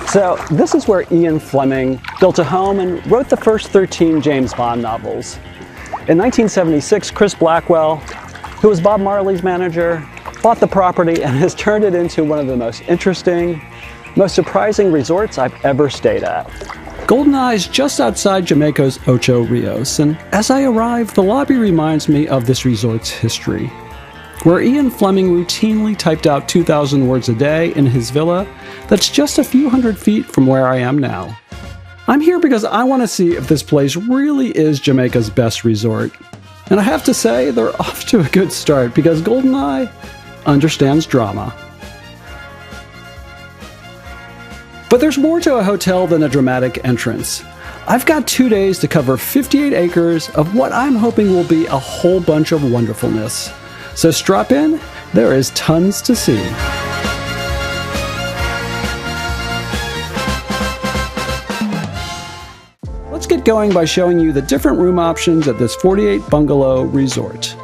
So this is where Ian Fleming built a home and wrote the first 13 James Bond novels. In 1976, Chris Blackwell, who was Bob Marley's manager, bought the property and has turned it into one of the most interesting, most surprising resorts I've ever stayed at. GoldenEye is just outside Jamaica's Ocho Rios, and as I arrive, the lobby reminds me of this resort's history, where Ian Fleming routinely typed out 2,000 words a day in his villa that's just a few hundred feet from where I am now. I'm here because I want to see if this place really is Jamaica's best resort. And I have to say, they're off to a good start because GoldenEye understands drama. But there's more to a hotel than a dramatic entrance. I've got 2 days to cover 58 acres of what I'm hoping will be a whole bunch of wonderfulness. So strap in, there is tons to see. Let's get going by showing you the different room options at this 48 bungalow resort.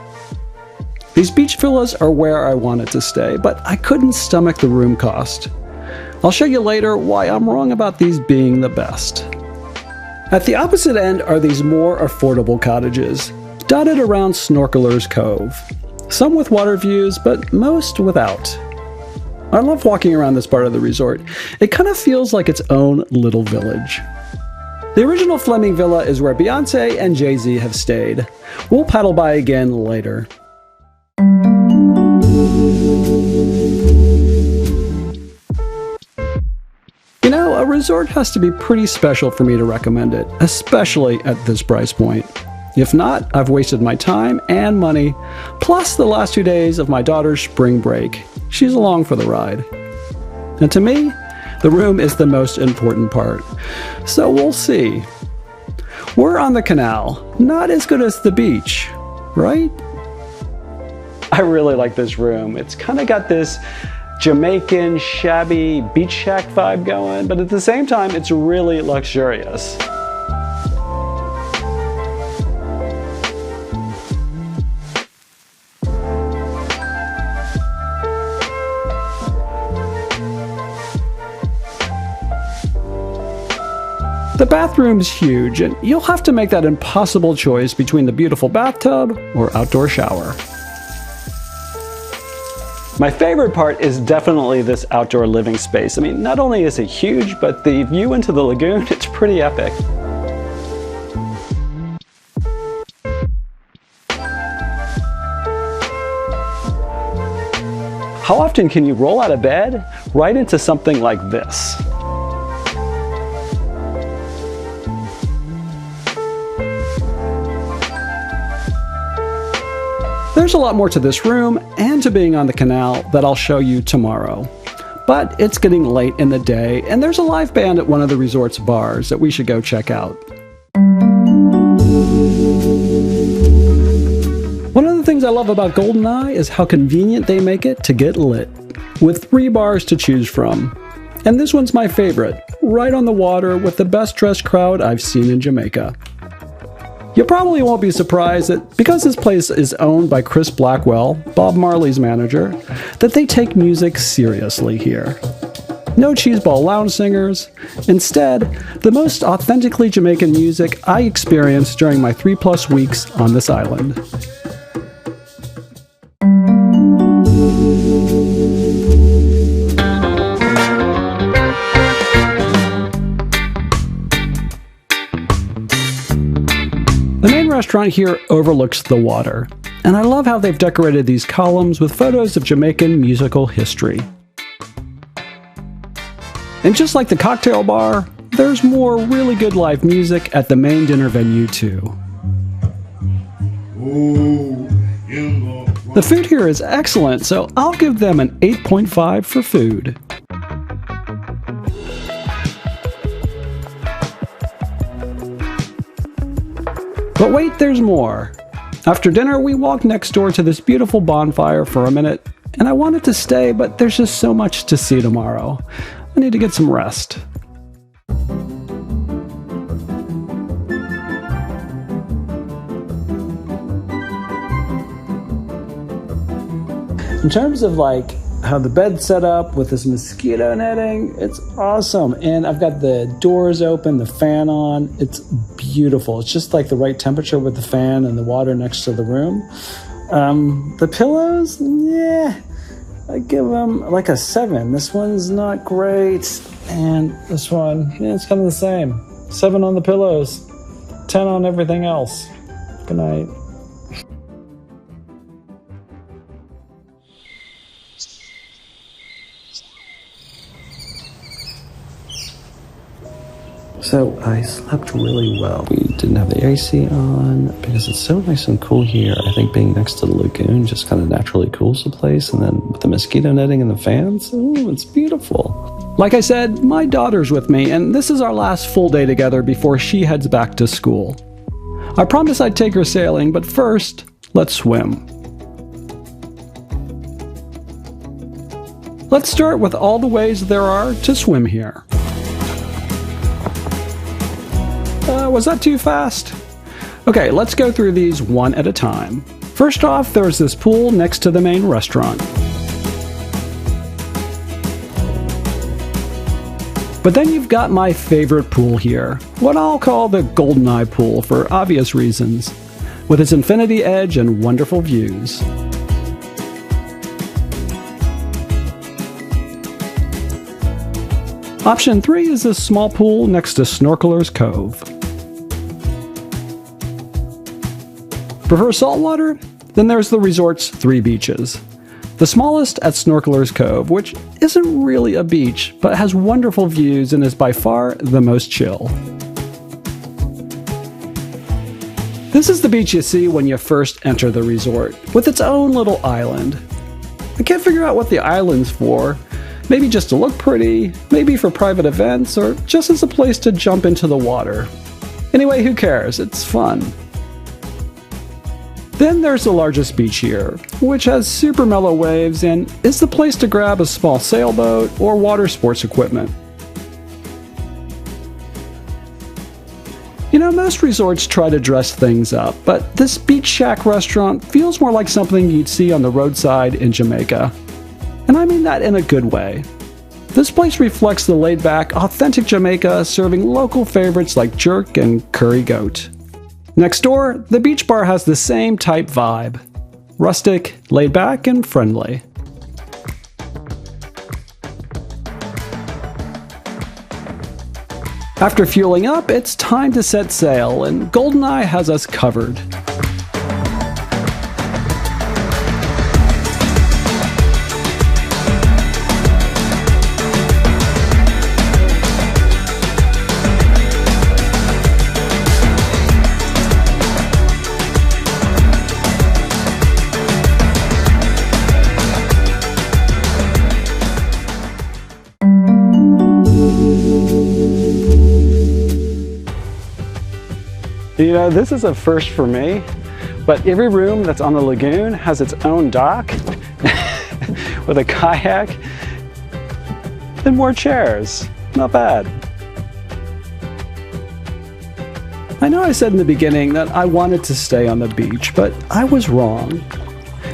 These beach villas are where I wanted to stay, but I couldn't stomach the room cost. I'll show you later why I'm wrong about these being the best. At the opposite end are these more affordable cottages, dotted around Snorkeler's Cove. Some with water views, but most without. I love walking around this part of the resort. It kind of feels like its own little village. The original Fleming Villa is where Beyonce and Jay-Z have stayed. We'll paddle by again later. You know, a resort has to be pretty special for me to recommend it, especially at this price point. If not, I've wasted my time and money, plus the last 2 days of my daughter's spring break. She's along for the ride. And to me, the room is the most important part. So we'll see. We're on the canal, not as good as the beach, right? I really like this room. It's kind of got this Jamaican, shabby beach shack vibe going, but at the same time, it's really luxurious. The bathroom's huge, and you'll have to make that impossible choice between the beautiful bathtub or outdoor shower. My favorite part is definitely this outdoor living space. I mean, not only is it huge, but the view into the lagoon, it's pretty epic. How often can you roll out of bed right into something like this? There's a lot more to this room and to being on the canal that I'll show you tomorrow. But it's getting late in the day, and there's a live band at one of the resort's bars that we should go check out. One of the things I love about GoldenEye is how convenient they make it to get lit, with 3 bars to choose from. And this one's my favorite, right on the water with the best dressed crowd I've seen in Jamaica. You probably won't be surprised that because this place is owned by Chris Blackwell, Bob Marley's manager, that they take music seriously here. No cheeseball lounge singers. Instead, the most authentically Jamaican music I experienced during my 3+ weeks on this island. The main restaurant here overlooks the water, and I love how they've decorated these columns with photos of Jamaican musical history. And just like the cocktail bar, there's more really good live music at the main dinner venue too. The food here is excellent, so I'll give them an 8.5 for food. But wait, there's more. After dinner, we walked next door to this beautiful bonfire for a minute, and I wanted to stay, but there's just so much to see tomorrow. I need to get some rest. In terms of like how the bed's set up with this mosquito netting. It's awesome. And I've got the doors open, the fan on. It's beautiful. It's just like the right temperature with the fan and the water next to the room. The pillows, yeah, I give them like a 7. This one's not great. And this one, yeah, it's kind of the same. 7 on the pillows, 10 on everything else. Good night. So I slept really well. We didn't have the AC on because it's so nice and cool here. I think being next to the lagoon just kind of naturally cools the place. And then with the mosquito netting and the fans, ooh, it's beautiful. Like I said, my daughter's with me, and this is our last full day together before she heads back to school. I promised I'd take her sailing, but first, let's swim. Let's start with all the ways there are to swim here. Was that too fast? Okay, let's go through these one at a time. First off, there's this pool next to the main restaurant. But then you've got my favorite pool here, what I'll call the GoldenEye pool for obvious reasons, with its infinity edge and wonderful views. Option 3 is this small pool next to Snorkeler's Cove. Prefer saltwater? Then there's the resort's 3 beaches. The smallest at Snorkeler's Cove, which isn't really a beach, but has wonderful views and is by far the most chill. This is the beach you see when you first enter the resort, with its own little island. I can't figure out what the island's for. Maybe just to look pretty, maybe for private events, or just as a place to jump into the water. Anyway, who cares? It's fun. Then there's the largest beach here, which has super mellow waves and is the place to grab a small sailboat or water sports equipment. You know, most resorts try to dress things up, but this beach shack restaurant feels more like something you'd see on the roadside in Jamaica. And I mean that in a good way. This place reflects the laid-back, authentic Jamaica, serving local favorites like jerk and curry goat. Next door, the beach bar has the same type vibe. Rustic, laid-back, and friendly. After fueling up, it's time to set sail, and GoldenEye has us covered. You know, this is a first for me, but every room that's on the lagoon has its own dock with a kayak and more chairs. Not bad. I know I said in the beginning that I wanted to stay on the beach, but I was wrong.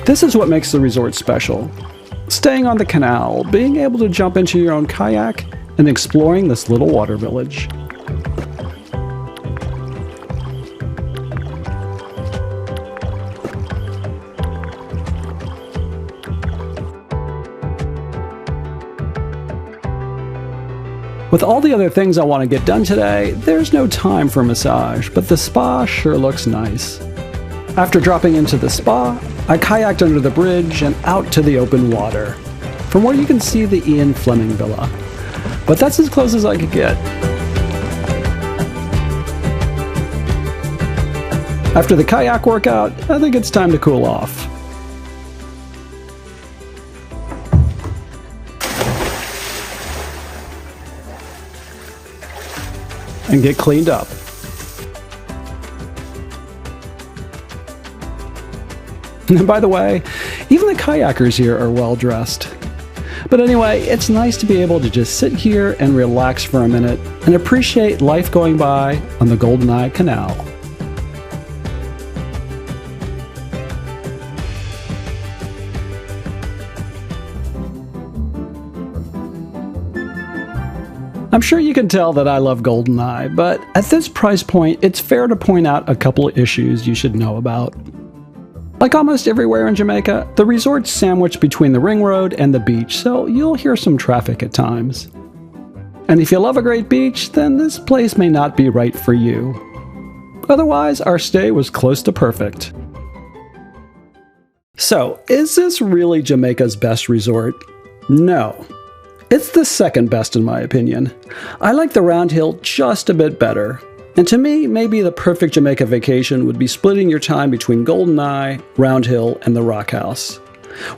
This is what makes the resort special. Staying on the canal, being able to jump into your own kayak, and exploring this little water village. With all the other things I want to get done today, there's no time for a massage, but the spa sure looks nice. After dropping into the spa, I kayaked under the bridge and out to the open water, from where you can see the Ian Fleming Villa. But that's as close as I could get. After the kayak workout, I think it's time to cool off. And get cleaned up. And by the way, even the kayakers here are well dressed. But anyway, it's nice to be able to just sit here and relax for a minute and appreciate life going by on the GoldenEye Canal. I'm sure you can tell that I love GoldenEye, but at this price point, it's fair to point out a couple of issues you should know about. Like almost everywhere in Jamaica, the resort's sandwiched between the ring road and the beach, so you'll hear some traffic at times. And if you love a great beach, then this place may not be right for you. Otherwise, our stay was close to perfect. So, is this really Jamaica's best resort? No. It's the second best in my opinion. I like the Round Hill just a bit better. And to me, maybe the perfect Jamaica vacation would be splitting your time between GoldenEye, Round Hill, and the Rock House.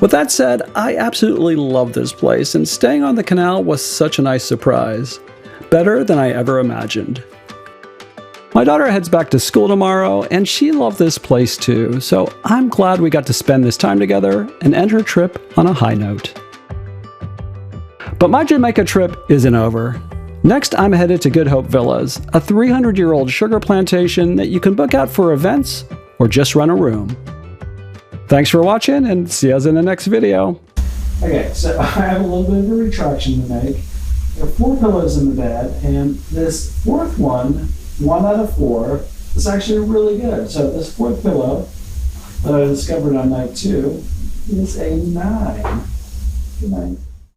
With that said, I absolutely love this place, and staying on the canal was such a nice surprise. Better than I ever imagined. My daughter heads back to school tomorrow, and she loved this place too, so I'm glad we got to spend this time together and end her trip on a high note. But my Jamaica trip isn't over. Next, I'm headed to Good Hope Villas, a 300-year-old sugar plantation that you can book out for events or just rent a room. Thanks for watching, and see us in the next video. Okay, so I have a little bit of a retraction to make. There are 4 pillows in the bed, and this fourth one out of 4, is actually really good. So this 4th pillow that I discovered on night 2 is a 9. Good night.